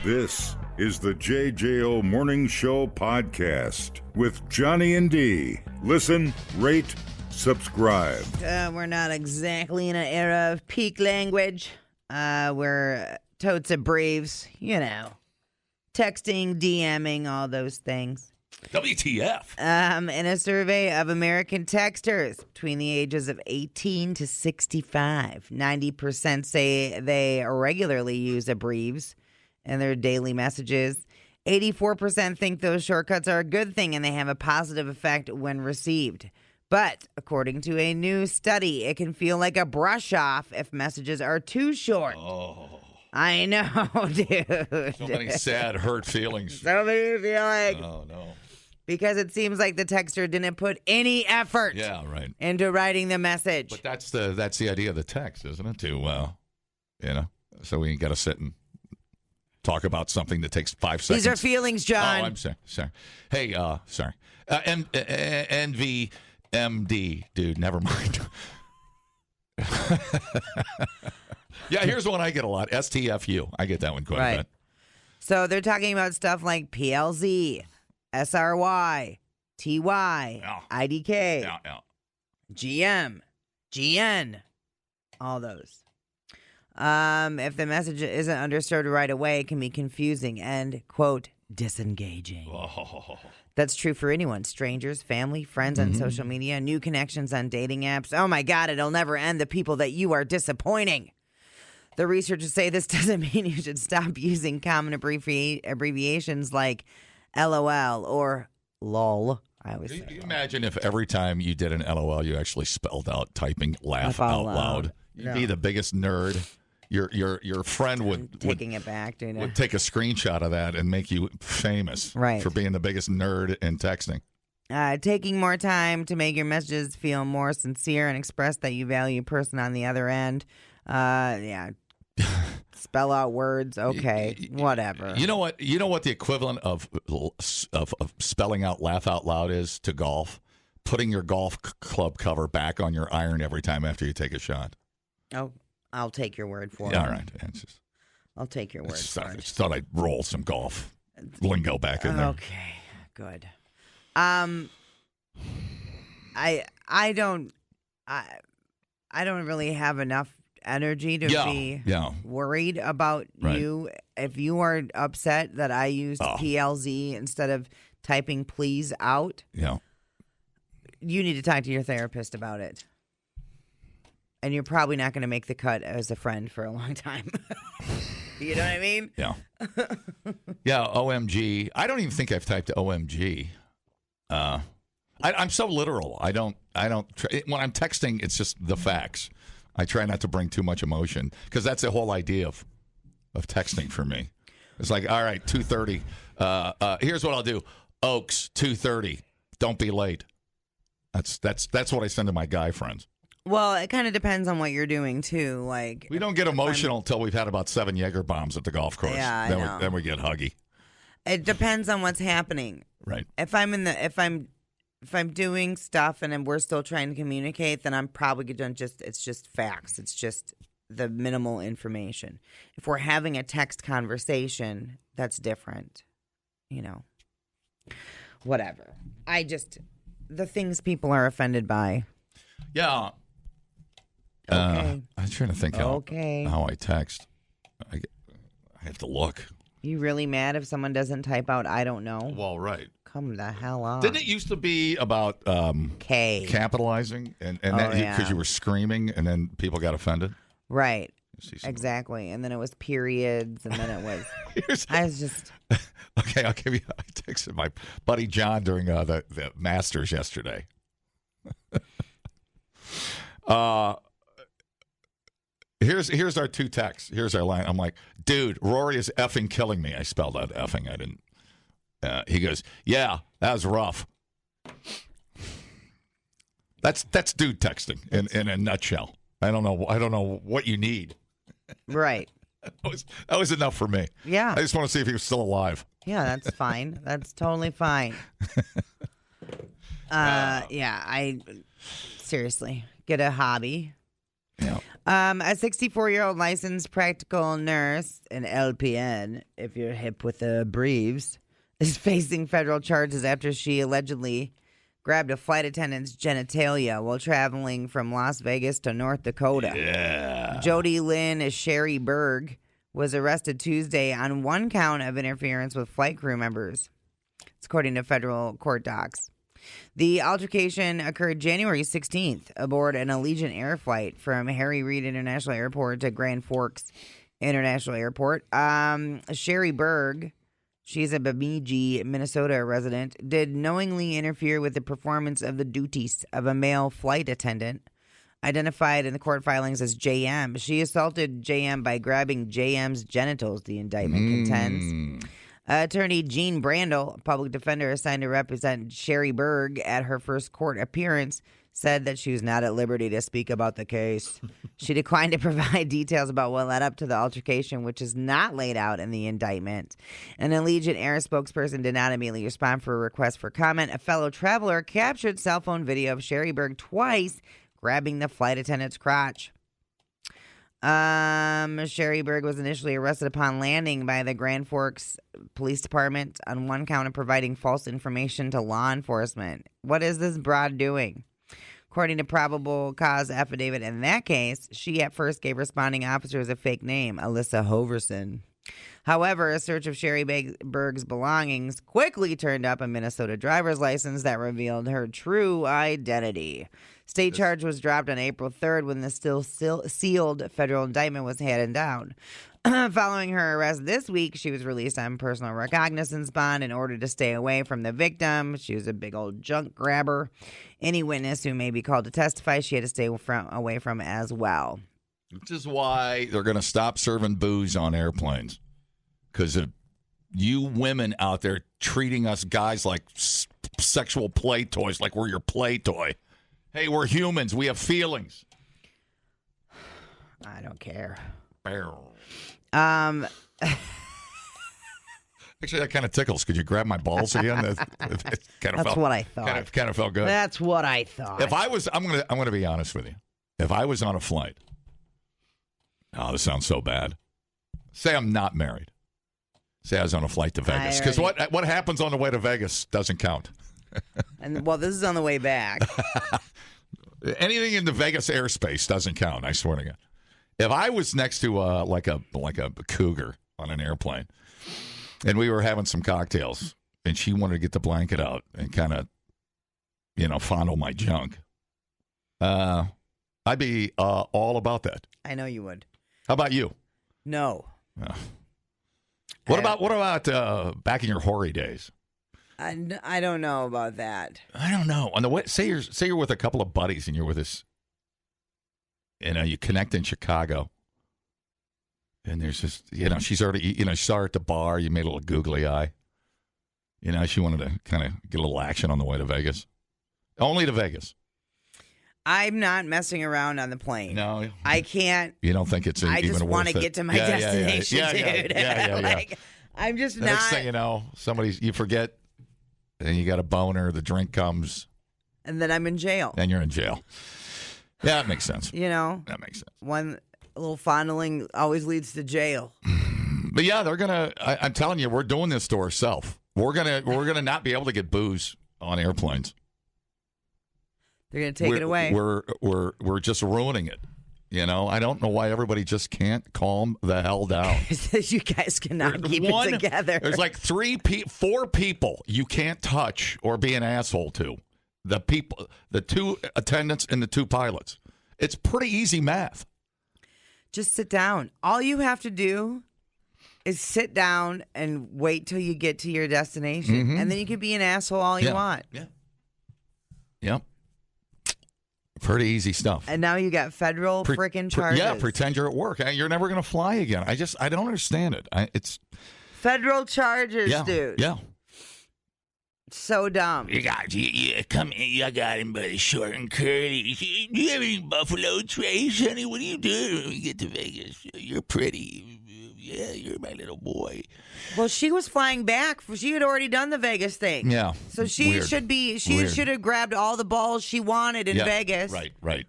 This is the JJO Morning Show podcast with Johnny and D. Listen, rate, subscribe. We're not exactly in an era of peak language. We're totes abbrevs, texting, DMing, all those things. WTF? In a survey of American texters between the ages of 18 to 65, 90% say they regularly use abbrevs in their daily messages. 84% think those shortcuts are a good thing and they have a positive effect when received. But according to a new study, it can feel like a brush off if messages are too short. Oh. I know, dude. So many sad, hurt feelings. So many feelings. Oh, no. Because it seems like the texter didn't put any effort into writing the message. But that's the idea of the text, isn't it? So we got to sit and talk about something that takes 5 seconds. These are feelings, John. Oh, I'm sorry. Hey, sorry. NVMD, dude, never mind. Yeah, here's one I get a lot. STFU. I get that one quite a bit. So they're talking about stuff like PLZ, SRY, TY, IDK, GM, GN, all those. If the message isn't understood right away, it can be confusing and, quote, disengaging. Oh. That's true for anyone. Strangers, family, friends on social media, new connections on dating apps. Oh, my God, it'll never end. The people that you are disappointing. The researchers say this doesn't mean you should stop using common abbreviations like LOL or LOL. I always say you imagine if every time you did an LOL, you actually spelled out typing laugh out loud. You'd be the biggest nerd. Your friend would take a screenshot of that and make you famous for being the biggest nerd in texting. Taking more time to make your messages feel more sincere and express that you value a person on the other end. Spell out words. Okay, whatever. You know what the equivalent of spelling out laugh out loud is to golf? Putting your golf club cover back on your iron every time after you take a shot. Oh, I'll take your word for it. All right. I'll take your word for it. I just thought I'd roll some golf lingo back in there. Okay, good. I don't really have enough energy to be worried about you. If you are upset that I used PLZ instead of typing please out, you need to talk to your therapist about it. And you're probably not going to make the cut as a friend for a long time. You know what I mean? Yeah. Yeah, OMG. I don't even think I've typed OMG. I'm so literal. I don't. When I'm texting, it's just the facts. I try not to bring too much emotion because that's the whole idea of texting for me. It's like, all right, 2:30. Here's what I'll do. Oaks, 2:30. Don't be late. That's what I send to my guy friends. Well, it kind of depends on what you're doing too. Like we don't get emotional until we've had about 7 Jaeger bombs at the golf course. Yeah, then we get huggy. It depends on what's happening. Right. If I'm doing stuff and we're still trying to communicate, then I'm probably going to it's just facts. It's just the minimal information. If we're having a text conversation, that's different. Whatever. The things people are offended by. Yeah. Okay. I'm trying to think how I text. I have to look. You really mad if someone doesn't type out I don't know? Well, right. Come the hell on. Didn't it used to be about K capitalizing and because you were screaming and then people got offended? Right. Exactly. And then it was periods and then it was Okay, I'll give you I texted my buddy John during the Masters yesterday. Here's our two texts. Here's our line. I'm like, dude, Rory is effing killing me. I spelled out effing. I didn't. He goes, yeah, that was rough. That's dude texting in a nutshell. I don't know what you need. Right. That was enough for me. Yeah. I just want to see if he was still alive. Yeah, that's fine. That's totally fine. I seriously get a hobby. Yeah. A 64-year-old licensed practical nurse, an LPN, if you're hip with the abbrevs, is facing federal charges after she allegedly grabbed a flight attendant's genitalia while traveling from Las Vegas to North Dakota. Yeah. Jody Lynn Sherry Berg was arrested Tuesday on one count of interference with flight crew members. It's according to federal court docs. The altercation occurred January 16th aboard an Allegiant Air flight from Harry Reid International Airport to Grand Forks International Airport. Sherry Berg, she's a Bemidji, Minnesota resident, did knowingly interfere with the performance of the duties of a male flight attendant, identified in the court filings as JM. She assaulted JM by grabbing JM's genitals, the indictment contends. Attorney Jean Brandel, a public defender assigned to represent Sherry Berg at her first court appearance, said that she was not at liberty to speak about the case. She declined to provide details about what led up to the altercation, which is not laid out in the indictment. An Allegiant Air spokesperson did not immediately respond for a request for comment. A fellow traveler captured cell phone video of Sherry Berg twice grabbing the flight attendant's crotch. Sherry Berg was initially arrested upon landing by the Grand Forks Police Department on one count of providing false information to law enforcement. What is this broad doing? According to probable cause affidavit in that case, she at first gave responding officers a fake name, Alyssa Hoverson. However, a search of Sherry Berg's belongings quickly turned up a Minnesota driver's license that revealed her true identity. State charge was dropped on April 3rd when the still sealed federal indictment was handed down. Following her arrest this week, she was released on personal recognizance bond in order to stay away from the victim. She was a big old junk grabber. Any witness who may be called to testify, she had to stay away from as well. Which is why they're going to stop serving booze on airplanes. Because of you women out there treating us guys like sexual play toys, like we're your play toy. Hey, we're humans. We have feelings. I don't care. Actually, that kind of tickles. Could you grab my balls again? That's what I thought. Kind of felt good. That's what I thought. If I was, I'm gonna be honest with you. If I was on a flight, this sounds so bad. Say I'm not married. Say I was on a flight to Vegas. Because what happens on the way to Vegas doesn't count. And well, this is on the way back. Anything in the Vegas airspace doesn't count. I swear to God. If I was next to like a cougar on an airplane, and we were having some cocktails, and she wanted to get the blanket out and kind of, fondle my junk, I'd be all about that. I know you would. How about you? No. What about back in your hoary days? I don't know about that. I don't know. On the way, say you're with a couple of buddies and you're with this, you connect in Chicago, and there's this, she's already, she saw her at the bar. You made a little googly eye. She wanted to kind of get a little action on the way to Vegas. Only to Vegas. I'm not messing around on the plane. No, I can't. You don't think it's even worth it? I just want to get to my destination, dude. Yeah. I'm just not. Next thing you know, you forget. Then you got a boner, the drink comes. And then I'm in jail. Then you're in jail. Yeah, that makes sense. That makes sense. One little fondling always leads to jail. But yeah, they're going to, I'm telling you, we're doing this to ourselves. We're gonna not be able to get booze on airplanes. They're going to take it away. We're just ruining it. I don't know why everybody just can't calm the hell down. You guys cannot keep it together. There's like 4 people you can't touch or be an asshole to. The 2 attendants and the 2 pilots. It's pretty easy math. Just sit down. All you have to do is sit down and wait till you get to your destination. Mm-hmm. And then you can be an asshole all you want. Yeah. Yep. Pretty easy stuff. And now you got federal freaking charges. Yeah, pretend you're at work. You're never going to fly again. I don't understand it. It's federal charges, dude. Yeah. So dumb. You got him, buddy, short and curly. Do you have any Buffalo Trace, honey? What do you do when we get to Vegas? You're pretty. Yeah, you're my little boy. Well, she was flying back. She had already done the Vegas thing. Yeah. So she should have grabbed all the balls she wanted in Vegas. Right.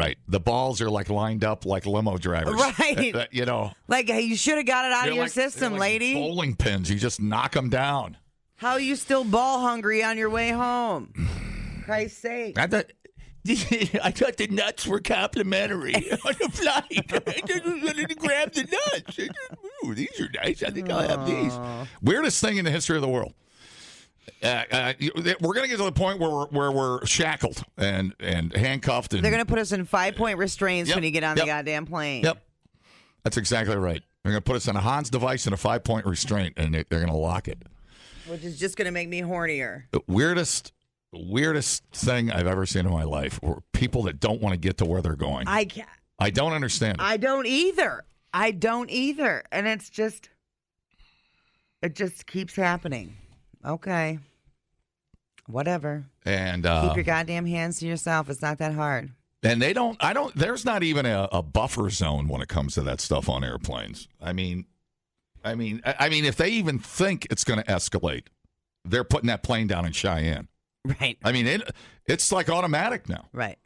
Right. The balls are like lined up like limo drivers. Right. You know. Like, hey, you should have got it out of your system, like lady. Bowling pins. You just knock them down. How are you still ball hungry on your way home? Christ's sake. I thought the nuts were complimentary on the flight. I just wanted to grab the nuts. Ooh, these are nice. I think I'll have these. Weirdest thing in the history of the world. We're going to get to the point where we're shackled and handcuffed. And They're going to put us in 5-point restraints when you get on the goddamn plane. Yep. That's exactly right. They're going to put us on a Hans device and a 5-point restraint, and they're going to lock it. Which is just going to make me hornier. The weirdest thing I've ever seen in my life are people that don't want to get to where they're going. I can't. I don't understand it. I don't either. And it just keeps happening. Okay. Whatever. And keep your goddamn hands to yourself. It's not that hard. And there's not even a buffer zone when it comes to that stuff on airplanes. I mean, if they even think it's going to escalate, they're putting that plane down in Cheyenne. Right. I mean, it's like automatic now. Right.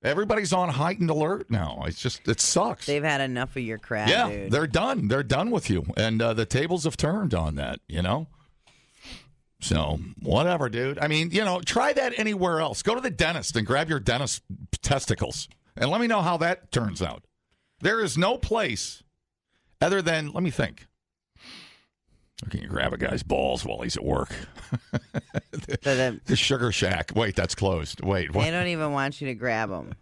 Everybody's on heightened alert now. It sucks. They've had enough of your crap, dude. They're done. They're done with you. And the tables have turned on that, you know? So, whatever, dude. I mean, try that anywhere else. Go to the dentist and grab your dentist testicles. And let me know how that turns out. There is no place other than, let me think. Can you grab a guy's balls while he's at work? The Sugar Shack. Wait, that's closed. Wait. What? They don't even want you to grab them.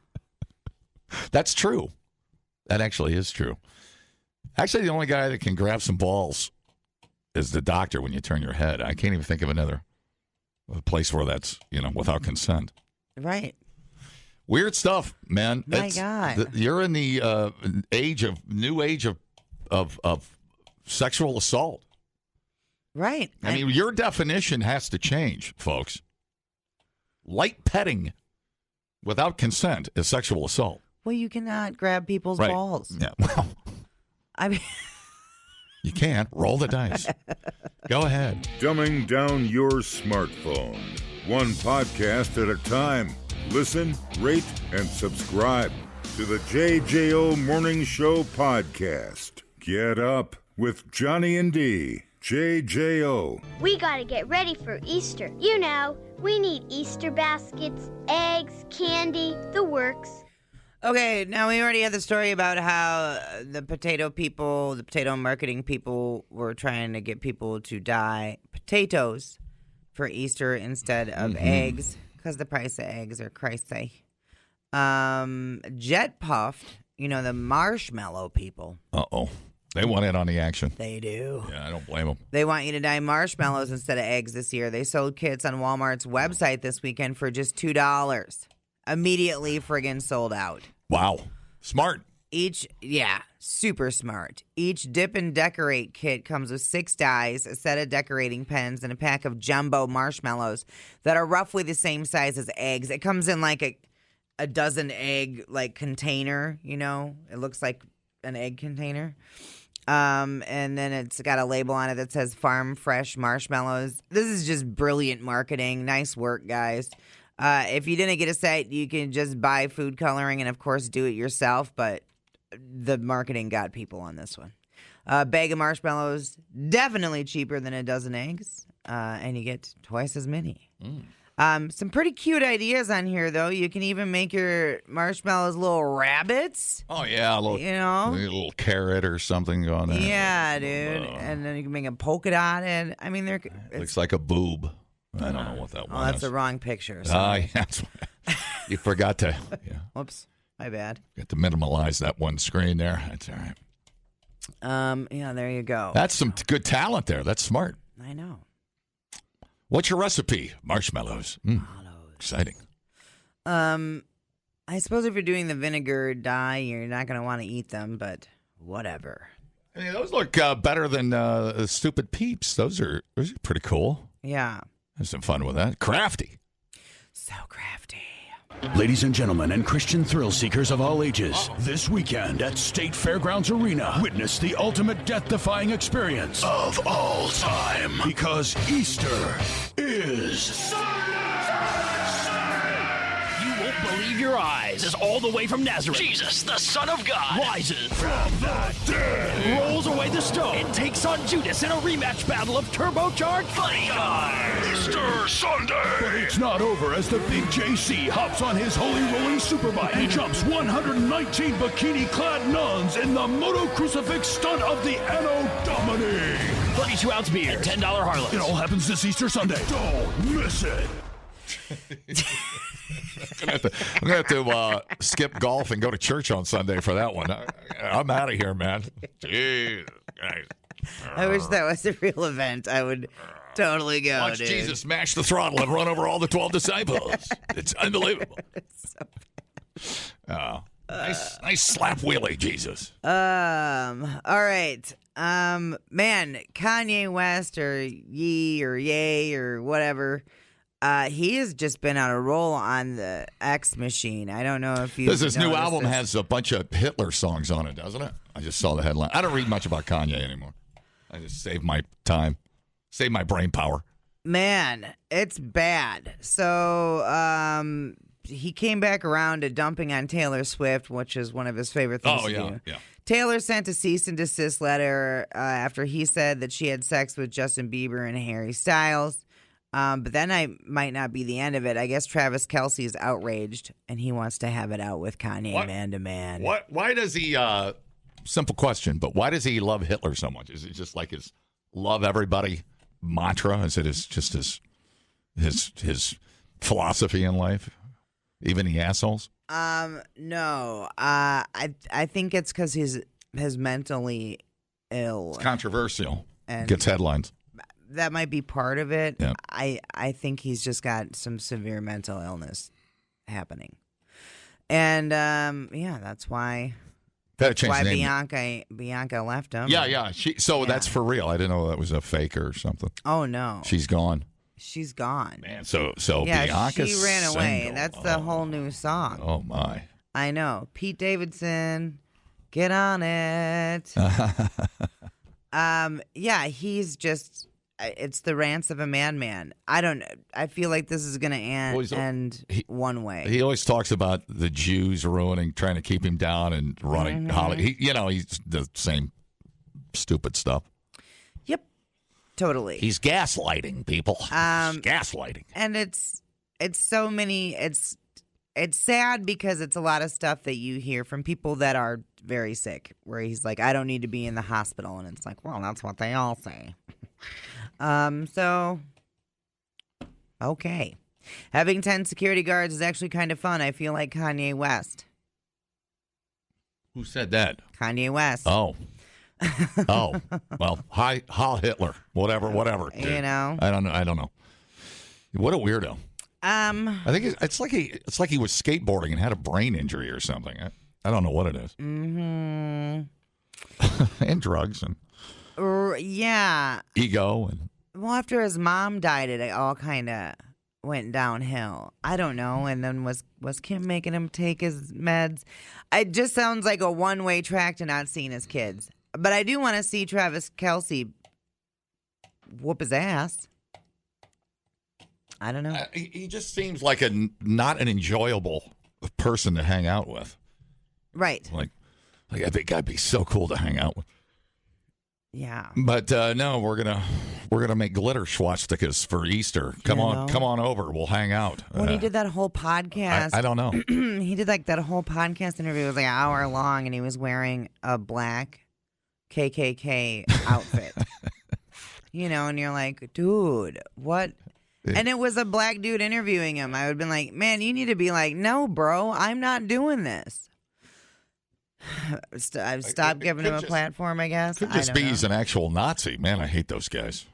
That's true. That actually is true. Actually, the only guy that can grab some balls is the doctor when you turn your head. I can't even think of another place where that's, without consent. Right. Weird stuff, man. My God. You're in the new age of sexual assault. Right. I mean, your definition has to change, folks. Light petting without consent is sexual assault. Well, you cannot grab people's balls. Yeah. Well, I mean, you can't. Roll the dice. Go ahead. Dumbing down your smartphone. One podcast at a time. Listen, rate, and subscribe to the JJO Morning Show podcast. Get up with Johnny and D. JJO. We gotta get ready for Easter. We need Easter baskets, eggs, candy, the works. Okay, now we already had the story about how the potato marketing people were trying to get people to dye potatoes for Easter instead of eggs because the price of eggs are Christ's sake. Jet Puffed, the marshmallow people. Uh-oh. They want in on the action. They do. Yeah, I don't blame them. They want you to dye marshmallows instead of eggs this year. They sold kits on Walmart's website this weekend for just $2. Immediately friggin' sold out. Wow. Smart. Super smart. Each dip and decorate kit comes with 6 dyes, a set of decorating pens, and a pack of jumbo marshmallows that are roughly the same size as eggs. It comes in like a dozen egg container, It looks like an egg container. And then it's got a label on it that says farm fresh marshmallows. This is just brilliant marketing. Nice work, guys. If you didn't get a set, you can just buy food coloring and, of course, do it yourself. But the marketing got people on this one. A bag of marshmallows, definitely cheaper than a dozen eggs. And you get twice as many. Some pretty cute ideas on here, though. You can even make your marshmallows little rabbits. Oh, yeah. A little carrot or something going there. Yeah, dude. And then you can make a polka dot. And I mean, looks like a boob. I don't know what that was. Oh, that's the wrong picture. Yeah, you forgot to. Yeah. Whoops. My bad. Got to minimize that one screen there. That's all right. Yeah, there you go. That's some good talent there. That's smart. I know. What's your recipe? Marshmallows. Exciting. I suppose if you're doing the vinegar dye, you're not going to want to eat them, but whatever. I mean, those look better than Stupid Peeps. Those are pretty cool. Yeah. Have some fun with that. Crafty. So crafty. Ladies and gentlemen, and Christian thrill seekers of all ages, this weekend at State Fairgrounds Arena, witness the ultimate death-defying experience of all time. Because Easter is... You won't Believe your eyes, is all the way from Nazareth. Jesus, the Son of God, rises from the dead, rolls away the stone, and takes on Judas in a rematch battle of turbocharged funny cars. Easter Sunday! But it's not over as the big JC hops on his holy rolling superbike and jumps 119 bikini-clad nuns in the Moto Crucifix stunt of the Anno Domini. 32-ounce beer, $10 Harlow. It all happens this Easter Sunday. Don't miss it. I'm gonna have to skip golf and go to church on Sunday for that one. I'm out of here, man. Jeez, guys. I wish that was a real event. I would totally go. Watch dude. Jesus smash the throttle and run over all the 12 disciples. It's unbelievable. Nice slap wheelie, Jesus. All right. Man, Kanye West or Ye or Yay or whatever. He has just been on a roll on the X machine. I don't know if you. This new album has a bunch of Hitler songs on it, doesn't it? I just saw the headline. I don't read much about Kanye anymore. I just save my time, save my brain power. Man, it's bad. So, he came back around to dumping on Taylor Swift, which is one of his favorite things to do. Yeah. Taylor sent a cease and desist letter after he said that she had sex with Justin Bieber and Harry Styles. But then might not be the end of it. I guess Travis Kelce is outraged, and he wants to have it out with Kanye man to man. Why does he, simple question, but why does he love Hitler so much? Is it just like his love everybody mantra? Is it his philosophy in life? Even the assholes? No. I think it's because he's mentally ill. It's controversial. And gets headlines. That might be part of it. Yeah. I think he's just got some severe mental illness happening. And that's why Bianca left him. Yeah. That's for real. I didn't know that was a fake or something. Oh no. She's gone. She's gone. Man, so yeah, Bianca's she ran away. single. That's the whole new song. Oh my. I know. Pete Davidson, get on it. He's just it's the rants of a madman. I don't know. I feel like this is going to end one way. He always talks about the Jews trying to keep him down and running Hollywood. He's the same stupid stuff. Yep. Totally. He's gaslighting people. He's gaslighting. And it's so many it's sad because it's a lot of stuff that you hear from people that are very sick where he's like, I don't need to be in the hospital, and it's like, well, that's what they all say. Okay. Having 10 security guards is actually kind of fun. I feel like Kanye West. Who said that? Kanye West. Oh. Well, Heil Hitler. Whatever. Dude. You know? I don't know. What a weirdo. I think it's like he was skateboarding and had a brain injury or something. I don't know what it is. Mm-hmm. And drugs and yeah. Ego and well, after his mom died, it all kind of went downhill. I don't know. And then was Kim making him take his meds? It just sounds like a one-way track to not seeing his kids. But I do want to see Travis Kelce whoop his ass. I don't know. He just seems like not an enjoyable person to hang out with. Right. Like I think I'd be so cool to hang out with. Yeah. But no, we're gonna make glitter swastikas for Easter. Come on over. We'll hang out. When he did that whole podcast, I don't know. He did like that whole podcast interview. It was like an hour long, and he was wearing a black KKK outfit. And you're like, dude, what? And it was a black dude interviewing him. I would have been like, man, you need to be like, no, bro, I'm not doing this. I've stopped giving him a platform, I guess. Could just be he's an actual Nazi. Man, I hate those guys.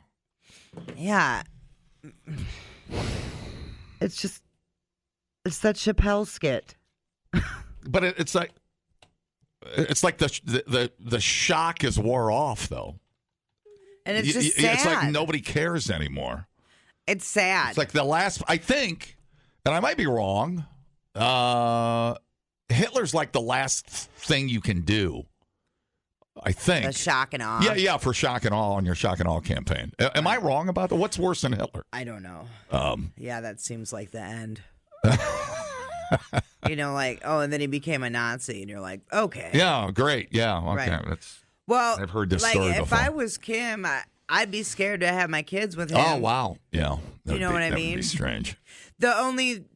Yeah. It's that Chappelle skit. But it's like the shock is wore off, though. And it's just sad. It's like nobody cares anymore. It's sad. It's like the last, I think, and I might be wrong, Hitler's like the last thing you can do, I think. The shock and awe. Yeah, for shock and awe on your shock and awe campaign. Am I wrong about that? What's worse than Hitler? I don't know. Yeah, that seems like the end. You know, like, oh, and then he became a Nazi, and you're like, okay. Yeah, great. Yeah, okay. Right. That's Well, I've heard this like, story if before. I was Kim, I'd be scared to have my kids with him. Oh wow, yeah. You know what I That mean? would be strange. The only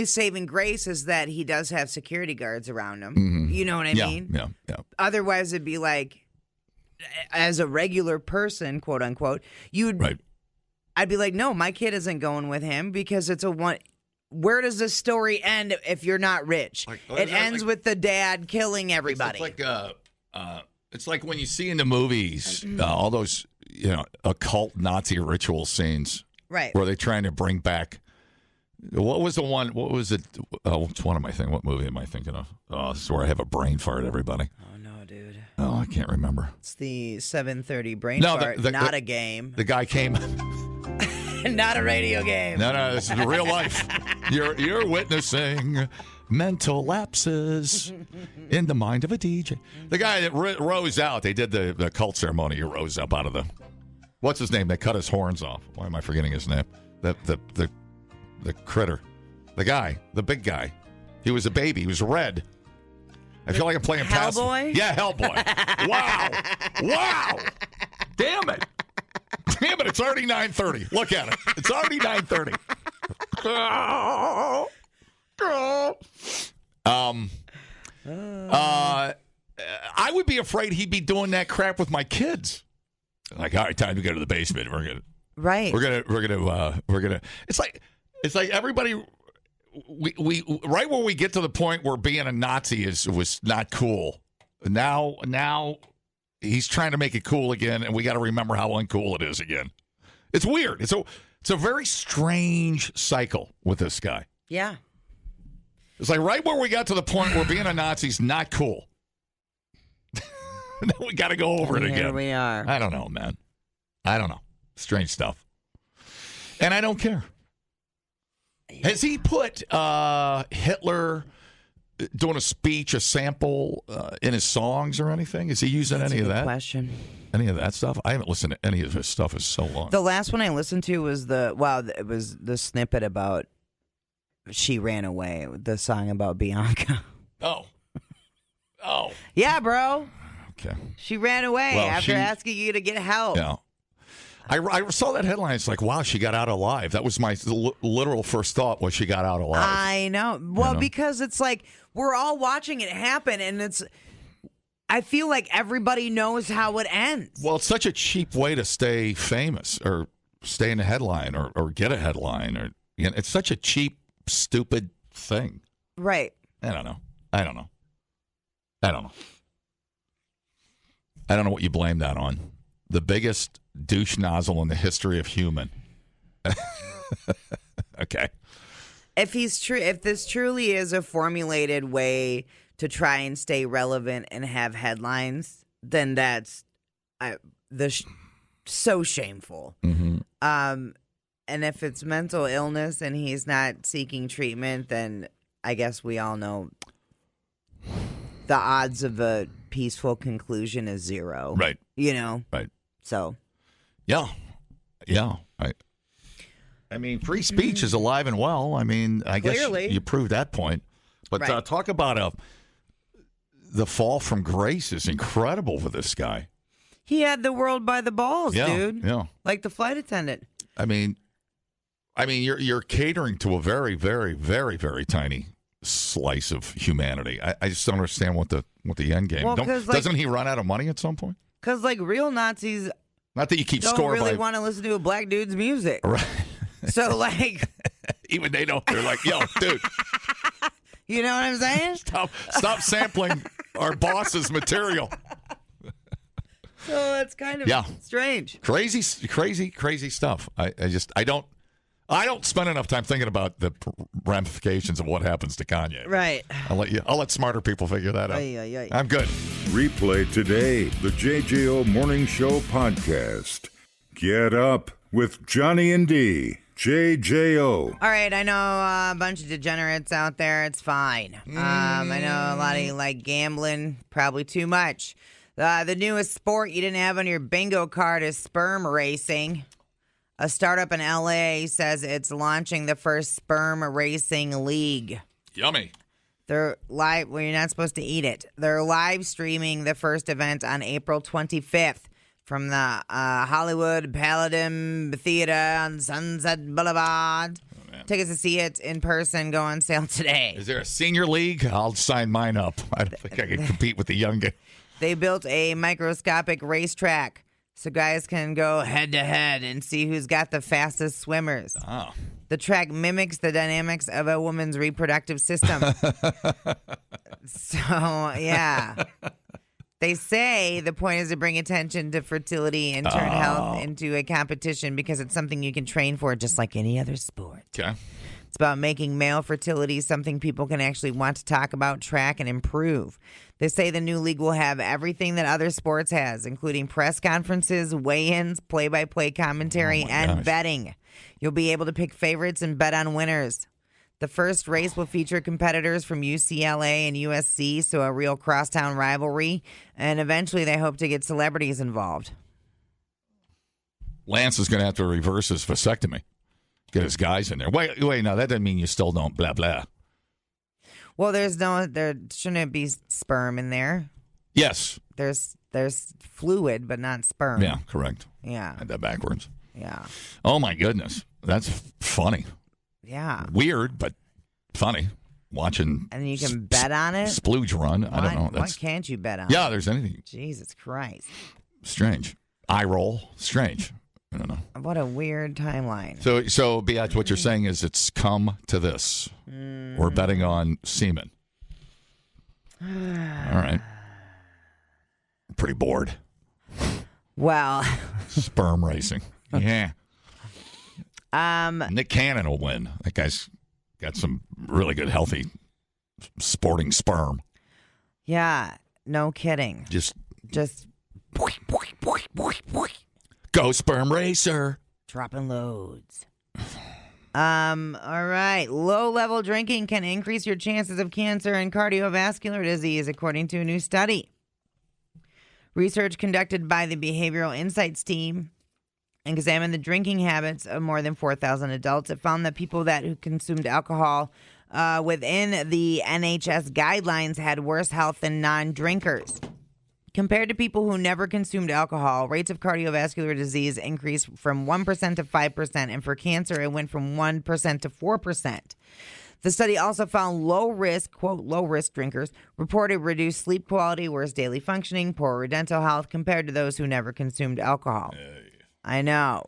saving grace is that he does have security guards around him. Mm-hmm. You know what I mean? Yeah. Otherwise, it'd be like, as a regular person, quote unquote, Right. I'd be like, no, my kid isn't going with him because it's a one. Where does this story end if you're not rich? It ends with the dad killing everybody. It's like when you see in the movies all those occult Nazi ritual scenes, right? Where they're trying to bring back. What was the one? What was it? Which one am I thinking? What movie am I thinking of? Oh, this is where I have a brain fart. Everybody. Oh no, dude. Oh, I can't remember. It's the 7:30 brain fart. Not a game. The guy came. Not a radio game. No, this is real life. You're witnessing mental lapses in the mind of a DJ. The guy that rose out, they did the cult ceremony. He rose up out of the, what's his name? They cut his horns off. Why am I forgetting his name? The critter, the guy, the big guy. He was a baby. He was red. I feel like I'm playing Hellboy? Yeah, Hellboy. Wow. Damn it. It's already 9:30. Look at it. It's already 9:30. I would be afraid he'd be doing that crap with my kids. Like, all right, time to go to the basement. We're gonna. It's like everybody. We right where we get to the point where being a Nazi was not cool. Now he's trying to make it cool again, and we got to remember how uncool it is again. It's weird. It's a very strange cycle with this guy. Yeah. It's like right where we got to the point where being a Nazi's not cool. Then we got to go over it again. Here we are. I don't know, man. I don't know. Strange stuff. And I don't care. Has he put Hitler doing a speech, a sample in his songs or anything? Is he using any of that? Question. Any of that stuff? I haven't listened to any of his stuff in so long. The last one I listened to was it was the snippet about She Ran Away, the song about Bianca. Oh. Yeah, bro. Okay. She ran away after asking you to get help. Yeah. I saw that headline. It's like, wow, she got out alive. That was my literal first thought was she got out alive. I know. Well, because it's like we're all watching it happen, and I feel like everybody knows how it ends. Well, it's such a cheap way to stay famous or stay in a headline or get a headline. Or it's such a cheap, stupid thing. Right. I don't know what you blame that on. The biggest douche nozzle in the history of human. Okay. If this truly is a formulated way to try and stay relevant and have headlines, then that's so shameful. Mm-hmm. And if it's mental illness and he's not seeking treatment, then I guess we all know the odds of a peaceful conclusion is zero. Right. Right. So. Yeah. I mean, free speech is alive and well. I mean, I Clearly. guess you proved that point. But right. Talk about the fall from grace is incredible for this guy. He had the world by the balls, dude. Yeah. Like the flight attendant. I mean, you're catering to a very, very, very, very tiny slice of humanity. I just don't understand what the end game. Well, doesn't he run out of money at some point? Because real Nazis not that you keep don't score really by want to listen to a black dude's music. Right. So even they don't. They're like, yo, dude. You know what I'm saying? Stop sampling our boss's material. So it's kind of strange. Crazy stuff. I don't spend enough time thinking about the ramifications of what happens to Kanye. Right. I'll let smarter people figure that out. Aye. I'm good. Replay today the JJO Morning Show podcast. Get up with Johnny and D. JJO. All right, I know a bunch of degenerates out there. It's fine. I know a lot of you like gambling, probably too much. The newest sport you didn't have on your bingo card is sperm racing. A startup in LA says it's launching the first sperm racing league. Yummy. They're live. Well, you're not supposed to eat it. They're live streaming the first event on April 25th from the Hollywood Palladium Theater on Sunset Boulevard. Tickets to see it in person go on sale today. Is there a senior league? I'll sign mine up. I don't think I can compete with the young guy. They built a microscopic racetrack so guys can go head-to-head and see who's got the fastest swimmers. Oh. The track mimics the dynamics of a woman's reproductive system. So, yeah. They say the point is to bring attention to fertility and turn health into a competition because it's something you can train for just like any other sport. Okay. It's about making male fertility something people can actually want to talk about, track, and improve. They say the new league will have everything that other sports has, including press conferences, weigh-ins, play-by-play commentary, and betting. You'll be able to pick favorites and bet on winners. The first race will feature competitors from UCLA and USC, so a real crosstown rivalry. And eventually they hope to get celebrities involved. Lance is going to have to reverse his vasectomy. Get his guys in there. Wait, no, that doesn't mean you still don't blah, blah. Well, there shouldn't be sperm in there. Yes. There's fluid, but not sperm. Yeah, correct. Yeah. I had that backwards. Yeah. Oh, my goodness. That's funny. Yeah. Weird, but funny. Watching. And you can bet on it? Splooge run. I don't know. What can't you bet on? Yeah, there's anything. Jesus Christ. Strange. Eye roll. Strange. I don't know. What a weird timeline. So Biatch, what you're saying is it's come to this. We're betting on semen. All right. I'm pretty bored. Well. Sperm racing. Yeah. Nick Cannon will win. That guy's got some really good, healthy, sporting sperm. Yeah. No kidding. Just Go Sperm Racer. Dropping loads. All right. Low-level drinking can increase your chances of cancer and cardiovascular disease, according to a new study. Research conducted by the Behavioral Insights team examined the drinking habits of more than 4,000 adults. It found that people who consumed alcohol within the NHS guidelines had worse health than non-drinkers. Compared to people who never consumed alcohol, rates of cardiovascular disease increased from 1% to 5%, and for cancer, it went from 1% to 4%. The study also found low-risk, quote, low-risk drinkers reported reduced sleep quality, worse daily functioning, poorer dental health compared to those who never consumed alcohol. I know.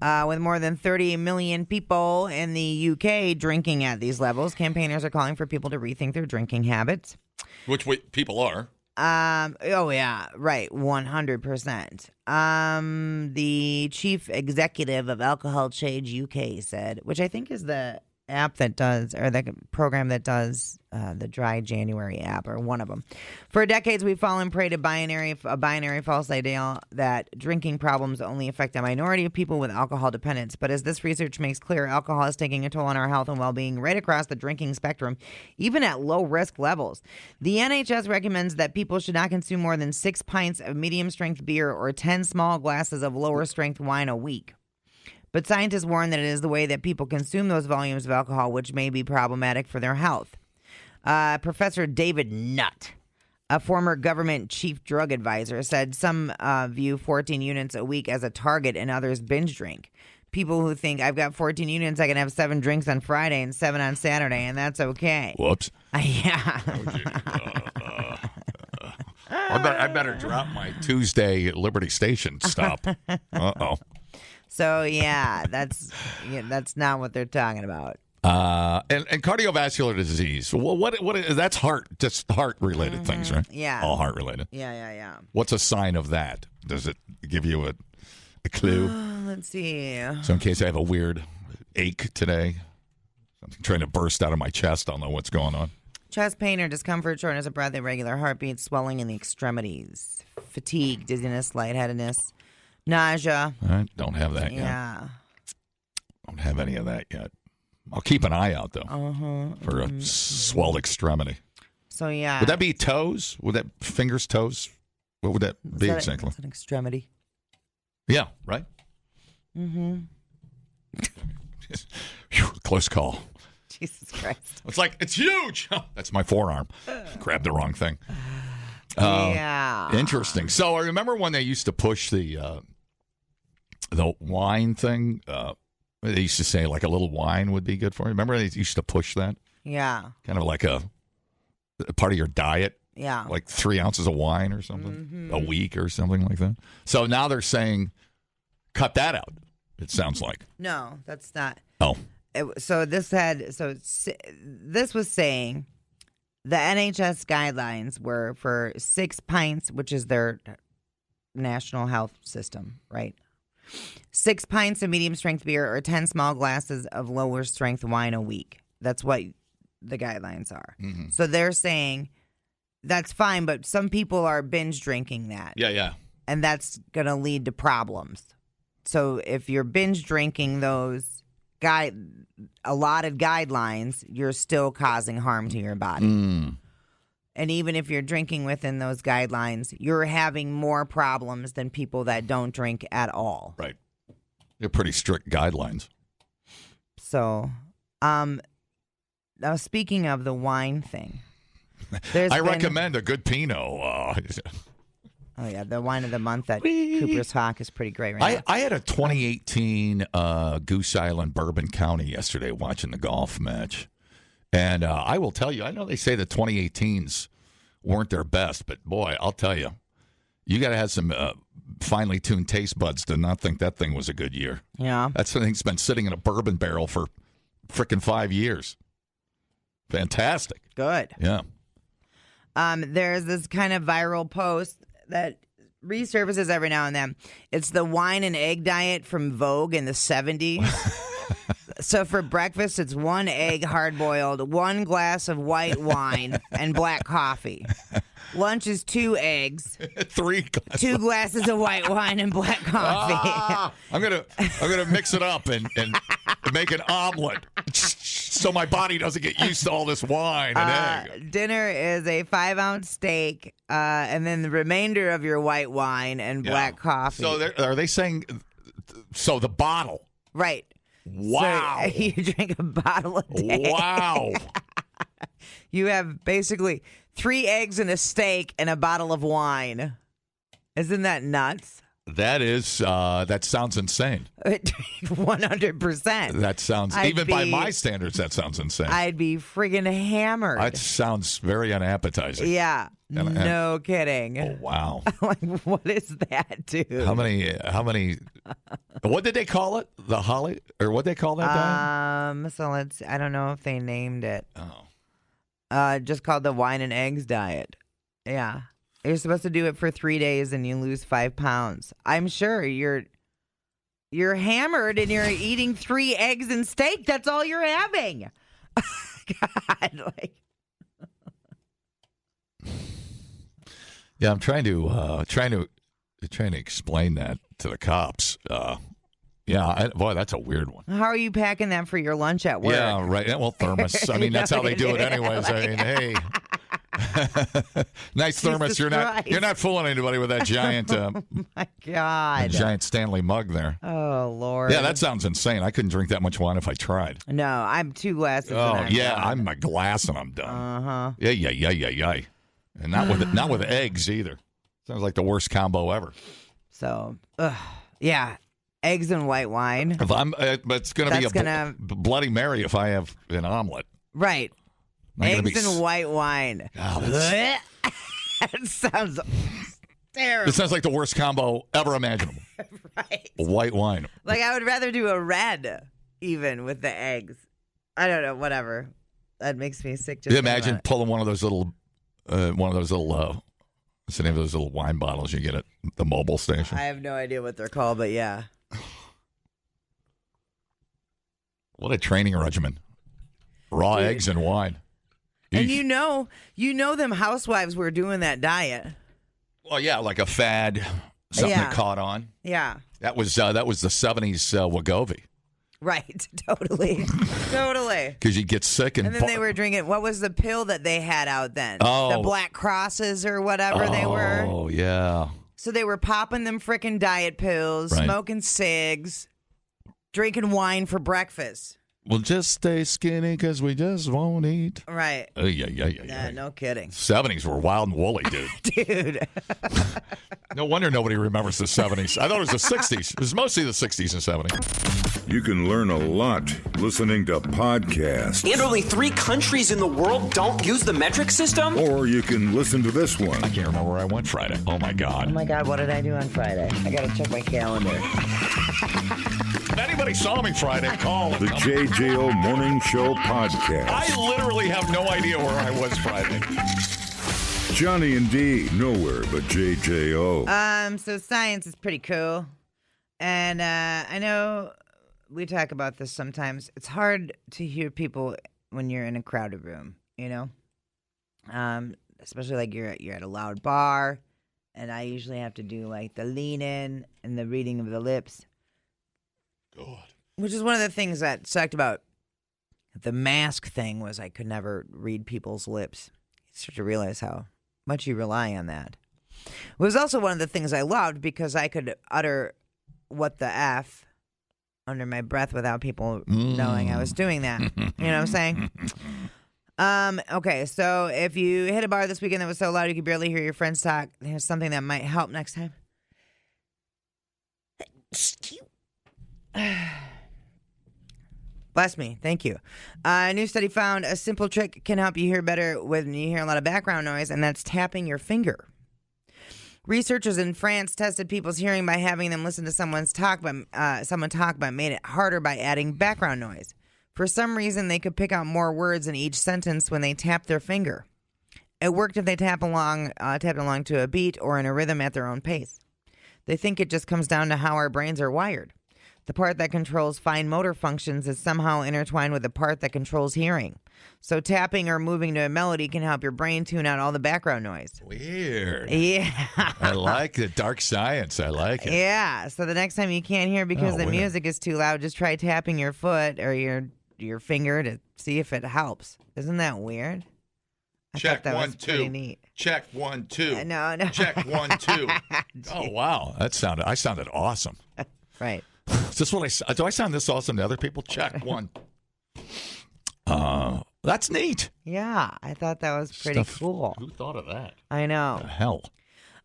With more than 30 million people in the UK drinking at these levels, campaigners are calling for people to rethink their drinking habits. Which people are. Oh yeah, right, 100%. The chief executive of Alcohol Change UK said, which I think is the app that does, or the program that does the Dry January app, or one of them. For decades, we've fallen prey to a binary false idea that drinking problems only affect a minority of people with alcohol dependence. But as this research makes clear, alcohol is taking a toll on our health and well-being right across the drinking spectrum, even at low-risk levels. The NHS recommends that people should not consume more than 6 pints of medium-strength beer or 10 small glasses of lower-strength wine a week. But scientists warn that it is the way that people consume those volumes of alcohol which may be problematic for their health. Professor David Nutt, a former government chief drug advisor, said some view 14 units a week as a target and others binge drink. People who think, I've got 14 units, I can have 7 drinks on Friday and 7 on Saturday, and that's okay. Whoops. Yeah. I better drop my Tuesday at Liberty Station stop. Uh-oh. So, yeah, that's not what they're talking about. And cardiovascular disease. Well, what that's just heart-related things, right? Yeah. All heart-related. Yeah. What's a sign of that? Does it give you a clue? Let's see. So in case I have a weird ache today, something trying to burst out of my chest, I'll know what's going on. Chest pain or discomfort, shortness of breath, irregular heartbeat, swelling in the extremities, fatigue, dizziness, lightheadedness, nausea. All right, don't have that yet. Yeah. Don't have any of that yet. I'll keep an eye out, though, for a swelled extremity. So, yeah. Would that be toes? Would that fingers, toes? What would that be exactly? It's an extremity. Yeah, right? Phew, close call. Jesus Christ. It's like, it's huge. That's my forearm. Grabbed the wrong thing. Yeah. Interesting. So I remember when they used to push the wine thing. They used to say like a little wine would be good for you. Remember they used to push that? Yeah. Kind of like a part of your diet. Yeah. Like 3 ounces of wine or something a week or something like that. So now they're saying cut that out. It sounds like. No, that's not. Oh. This was saying the NHS guidelines were for 6 pints, which is their national health system, right? 6 pints of medium strength beer or 10 small glasses of lower strength wine a week. That's what the guidelines are. Mm-hmm. So they're saying that's fine, but some people are binge drinking that. Yeah. And that's going to lead to problems. So if you're binge drinking those allotted guidelines, you're still causing harm to your body. Mm. And even if you're drinking within those guidelines, you're having more problems than people that don't drink at all. Right. They're pretty strict guidelines. So, now speaking of the wine thing, I recommend a good Pinot. Oh, yeah, the wine of the month at Cooper's Hawk is pretty great right now. I had a 2018 Goose Island Bourbon County yesterday watching the golf match. And I will tell you, I know they say the 2018s weren't their best, but boy, I'll tell you, you got to have some finely tuned taste buds to not think that thing was a good year. Yeah. That thing's been sitting in a bourbon barrel for frickin' 5 years. Fantastic. Good. Yeah. There's this kind of viral post that resurfaces every now and then. It's the wine and egg diet from Vogue in the 70s. So for breakfast, it's 1 egg hard-boiled, 1 glass of white wine, and black coffee. Lunch is 2 eggs, 2 glasses of white wine, and black coffee. I'm gonna mix it up and make an omelet so my body doesn't get used to all this wine and egg. Dinner is a 5-ounce steak, and then the remainder of your white wine and black coffee. So are they saying? So the bottle, right? Wow. So you drink a bottle a day. Wow. You have basically 3 eggs and a steak and a bottle of wine. Isn't that nuts? That is, that sounds insane. 100%. That sounds, even by my standards, that sounds insane. I'd be friggin' hammered. That sounds very unappetizing. Yeah. No kidding. Oh, wow. Like, what is that, dude? How many, what did they call it? The Holly, or what they call that diet? So I don't know if they named it. Oh. Just called the wine and eggs diet. Yeah. You're supposed to do it for 3 days and you lose 5 pounds. I'm sure you're hammered and you're eating 3 eggs and steak. That's all you're having. God, Yeah, I'm trying to explain that to the cops. Boy, that's a weird one. How are you packing that for your lunch at work? Yeah, right. Well, thermos. I mean, that's how they do it anyways. I mean, hey. Nice thermos. You're not fooling anybody with that giant my God. giant Stanley mug there. Oh Lord. Yeah, that sounds insane. I couldn't drink that much wine if I tried. No, I'm 2 glasses. Oh yeah, done. I'm a glass and I'm done. Uh-huh. Yeah. And not with eggs either. Sounds like the worst combo ever. So, yeah, eggs and white wine. If but it's going to be a Bloody Mary if I have an omelet. Right. Eggs and white wine. Oh, that sounds terrible. It sounds like the worst combo ever imaginable. Right. White wine. Like, I would rather do a red even with the eggs. I don't know, whatever. That makes me sick. Just imagine pulling one of those little, what's the name of those little wine bottles you get at the mobile station? I have no idea what they're called, but yeah. What a training regimen. Raw eggs and wine. And you know them housewives were doing that diet. Well, yeah, like a fad, something that caught on. Yeah. That was the 70s Wegovy. Right, totally. Totally. Because you get sick and then they were drinking, what was the pill that they had out then? Oh. The Black Crosses or whatever they were. Oh, yeah. So they were popping them frickin' diet pills, smoking cigs, drinking wine for breakfast. We'll just stay skinny because we just won't eat. Right. Yeah. No kidding. 70s were wild and woolly, dude. Dude. No wonder nobody remembers the 70s. I thought it was the 60s. It was mostly the 60s and 70s. You can learn a lot listening to podcasts. And only 3 countries in the world don't use the metric system? Or you can listen to this one. I can't remember where I went Friday. Oh, my God. Oh, my God. What did I do on Friday? I got to check my calendar. If anybody saw me Friday, call. The JJO Morning Show Podcast. I literally have no idea where I was Friday. Johnny and D, nowhere but JJO. So science is pretty cool. And I know we talk about this sometimes. It's hard to hear people when you're in a crowded room, you know? Especially like you're at a loud bar, and I usually have to do like the lean in and the reading of the lips. God. Which is one of the things that sucked about the mask thing was I could never read people's lips. You start to realize how much you rely on that. It was also one of the things I loved because I could utter what the F under my breath without people knowing I was doing that. You know what I'm saying? Okay, so if you hit a bar this weekend that was so loud you could barely hear your friends talk, there's something that might help next time. Bless me. Thank you. A new study found a simple trick can help you hear better when you hear a lot of background noise, and that's tapping your finger. Researchers in France tested people's hearing by having them listen to someone talk, but made it harder by adding background noise. For some reason, they could pick out more words in each sentence when they tapped their finger. It worked if they tapped along to a beat or in a rhythm at their own pace. They think it just comes down to how our brains are wired. The part that controls fine motor functions is somehow intertwined with the part that controls hearing. So tapping or moving to a melody can help your brain tune out all the background noise. Weird. Yeah. I like the dark science. I like it. Yeah. So the next time you can't hear because the music is too loud, just try tapping your foot or your finger to see if it helps. Isn't that weird? I Check thought that 1 was 2. pretty neat. Check 1 2. No. Check 1 2. Oh wow, I sounded awesome. Right. Is this what do I sound this awesome to other people? Check 1. That's neat. Yeah, I thought that was pretty cool. Who thought of that? I know. The hell.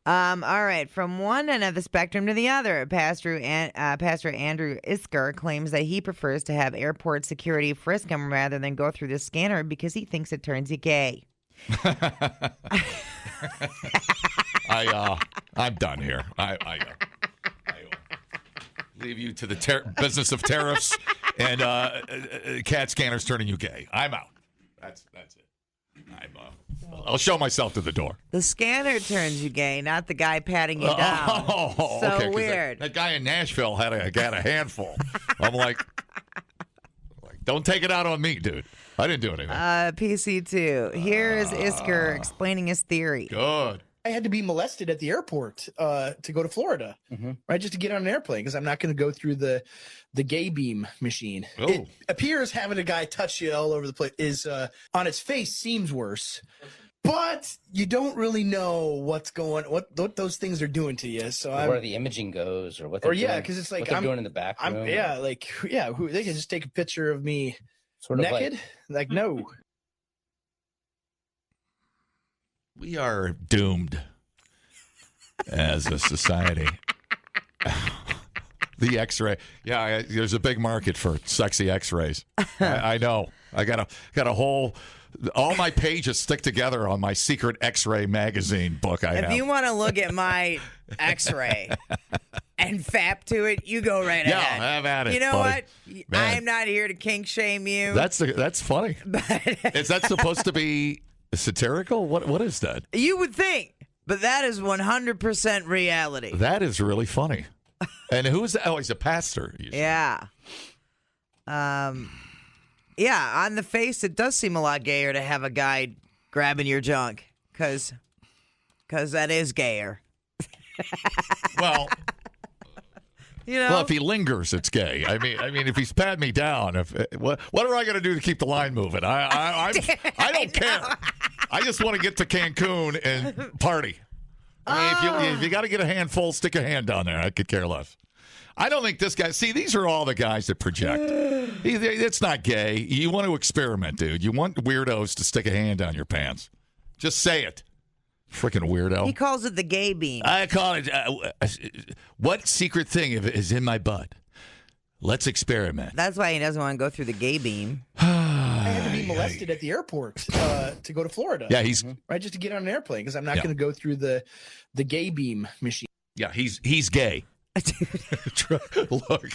All right, from one end of the spectrum to the other, Pastor Andrew Isker claims that he prefers to have airport security frisk him rather than go through the scanner because he thinks it turns you gay. I'm done here. I leave you to the business of tariffs and CAT scanners turning you gay. I'm out. That's it. I'll show myself to the door. The scanner turns you gay, not the guy patting you down. So okay, weird. That guy in Nashville had a handful. I'm like, don't take it out on me, dude. I didn't do anything. PC2. Here is Isker explaining his theory. Good. I had to be molested at the airport to go to Florida, right? Just to get on an airplane because I'm not going to go through the gay beam machine. Oh. It appears having a guy touch you all over the place is on its face seems worse, but you don't really know what those things are doing to you. So where the imaging goes, or what they're doing, because it's like what they're doing in the back room. They can just take a picture of me Sort of naked, like no. We are doomed as a society. The X-ray, yeah. There's a big market for sexy X-rays. I know. I got a whole. All my pages stick together on my secret X-ray magazine book. If you want to look at my X-ray and fap to it, you go right ahead. Yeah, have at it. You know buddy. what? Man. I'm not here to kink shame you. That's funny. But Is that supposed to be satirical? What is that? You would think, but that is 100% reality. That is really funny. And who's that? Oh, he's a pastor. Yeah. Yeah, on the face, it does seem a lot gayer to have a guy grabbing your junk, because that is gayer. Well, you know. Well, if he lingers, it's gay. I mean, if he's patting me down, what are I going to do to keep the line moving? I don't care. I just want to get to Cancun and party. I mean, if you got to get a handful, stick a hand down there. I could care less. I don't think this guy. See, these are all the guys that project. It's not gay. You want to experiment, dude. You want weirdos to stick a hand down your pants. Just say it. Freaking weirdo. He calls it the gay beam. I call it. What secret thing is in my butt? Let's experiment. That's why he doesn't want to go through the gay beam. I had to be molested at the airport to go to Florida. Yeah, he's right just to get on an airplane because I'm not going to go through the gay beam machine. Yeah, he's gay. Look.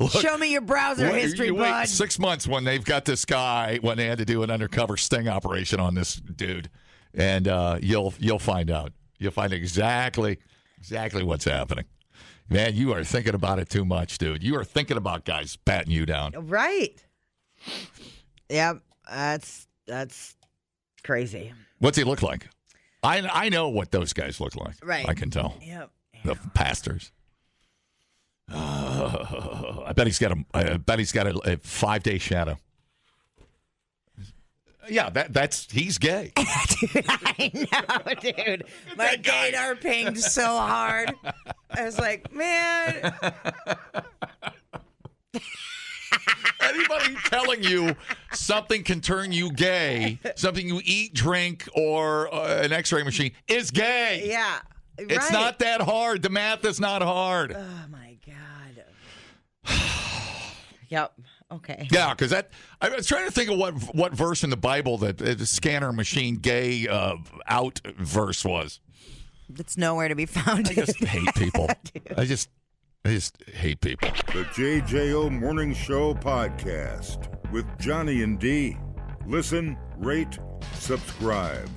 Show me your browser history, bud. 6 months when they've got this guy when they had to do an undercover sting operation on this dude, and you'll find out. You'll find exactly what's happening. Man, you are thinking about it too much, dude. You are thinking about guys patting you down. Right. Yep. That's crazy. What's he look like? I know what those guys look like. Right. I can tell. Yep. The pastors. I bet he's got a 5-day shadow. Yeah, he's gay. Dude, I know, dude. My gaydar pinged so hard. I was like, man. Anybody telling you something can turn you gay, something you eat, drink, or an x-ray machine is gay. Yeah. It's not that hard. The math is not hard. Oh, my God. Yep. Okay. Yeah, because I was trying to think of what verse in the Bible that the scanner machine gay out verse was. It's nowhere to be found. I just hate people. I just hate people. The JJO Morning Show podcast with Johnny and D. Listen, rate, subscribe.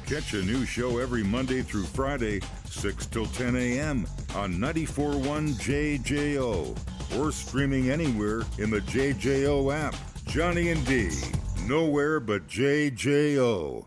Catch a new show every Monday through Friday, 6 till 10 a.m. on 94.1 JJO or streaming anywhere in the JJO app. Johnny and D, nowhere but JJO.